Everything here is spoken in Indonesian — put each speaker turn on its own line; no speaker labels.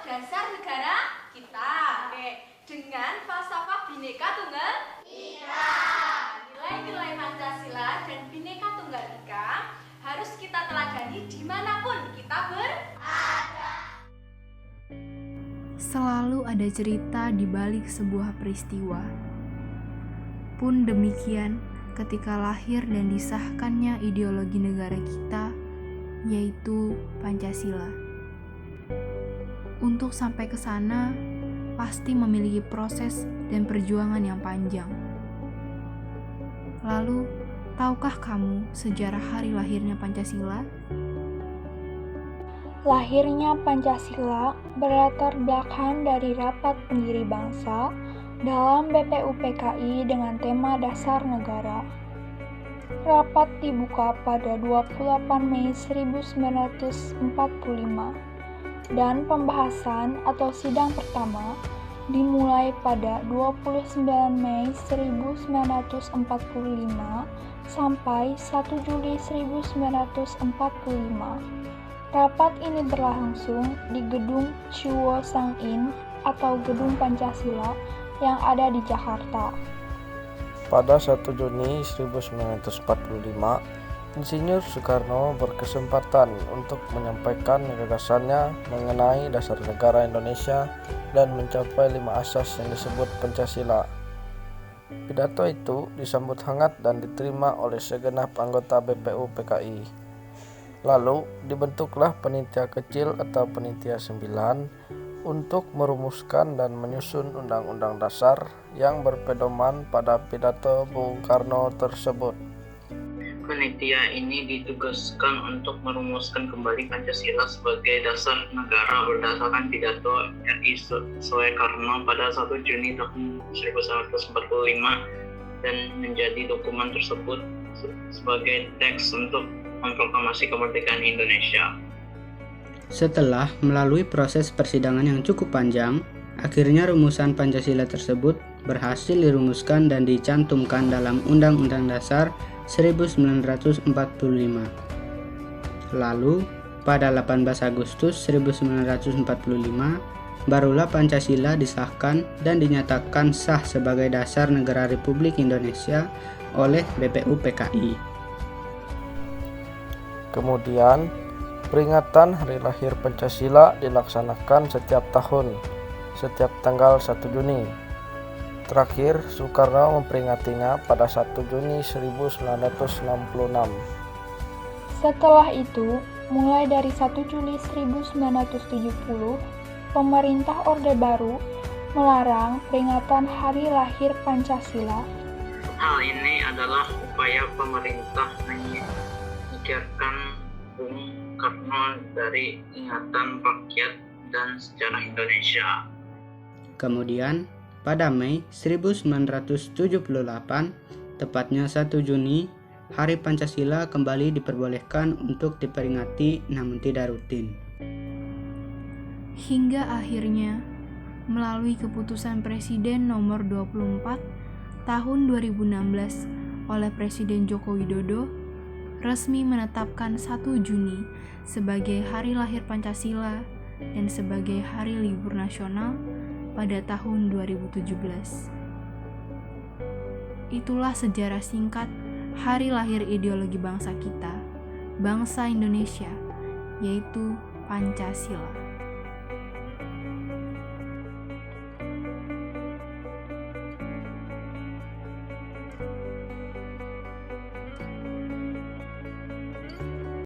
dasar negara kita. Oke, dengan falsafah Bhinneka Tunggal Ika. Nilai-nilai Pancasila dan Bhinneka Tunggal Ika harus kita teladani dimanapun kita berada.
Selalu ada cerita di balik sebuah peristiwa. Pun demikian ketika lahir dan disahkannya ideologi negara kita, yaitu Pancasila. Untuk sampai ke sana, pasti memiliki proses dan perjuangan yang panjang. Lalu, tahukah kamu sejarah hari lahirnya Pancasila?
Lahirnya Pancasila berlatar belakang dari rapat pendiri bangsa dalam BPUPKI dengan tema Dasar Negara. Rapat dibuka pada 28 Mei 1945 dan pembahasan atau sidang pertama dimulai pada 29 Mei 1945 sampai 1 Juli 1945. Rapat ini berlangsung di Gedung Chuo Sang-in atau Gedung Pancasila yang ada di Jakarta.
Pada 1 Juni 1945, Insinyur Soekarno berkesempatan untuk menyampaikan gagasannya mengenai dasar negara Indonesia dan mencapai 5 asas yang disebut Pancasila. Pidato itu disambut hangat dan diterima oleh segenap anggota BPUPKI. Lalu dibentuklah panitia kecil atau panitia 9 untuk merumuskan dan menyusun Undang-Undang Dasar yang berpedoman pada pidato Bung Karno tersebut.
Panitia ini ditugaskan untuk merumuskan kembali Pancasila sebagai dasar negara berdasarkan pidato RI Soekarno pada 1 Juni tahun 1945 dan menjadi dokumen tersebut sebagai teks untuk memproklamasi kemerdekaan Indonesia.
Setelah melalui proses persidangan yang cukup panjang, akhirnya rumusan Pancasila tersebut berhasil dirumuskan dan dicantumkan dalam Undang-Undang Dasar 1945. Lalu, pada 18 Agustus 1945, barulah Pancasila disahkan dan dinyatakan sah sebagai dasar negara Republik Indonesia oleh BPUPKI.
Kemudian, peringatan Hari Lahir Pancasila dilaksanakan setiap tahun, setiap tanggal 1 Juni. Terakhir, Soekarno memperingatinya pada 1 Juni 1966.
Setelah itu, mulai dari 1 Juli 1970, pemerintah Orde Baru melarang peringatan Hari Lahir Pancasila.
Hal ini adalah upaya pemerintah menyingkirkan Bung Karno dari ingatan rakyat dan sejarah Indonesia.
Kemudian, pada Mei 1978, tepatnya 1 Juni, Hari Pancasila kembali diperbolehkan untuk diperingati namun tidak rutin.
Hingga akhirnya, melalui keputusan Presiden nomor 24 tahun 2016 oleh Presiden Joko Widodo, resmi menetapkan 1 Juni sebagai Hari Lahir Pancasila dan sebagai Hari Libur Nasional pada tahun 2017. Itulah sejarah singkat hari lahir ideologi bangsa kita, bangsa Indonesia, yaitu Pancasila.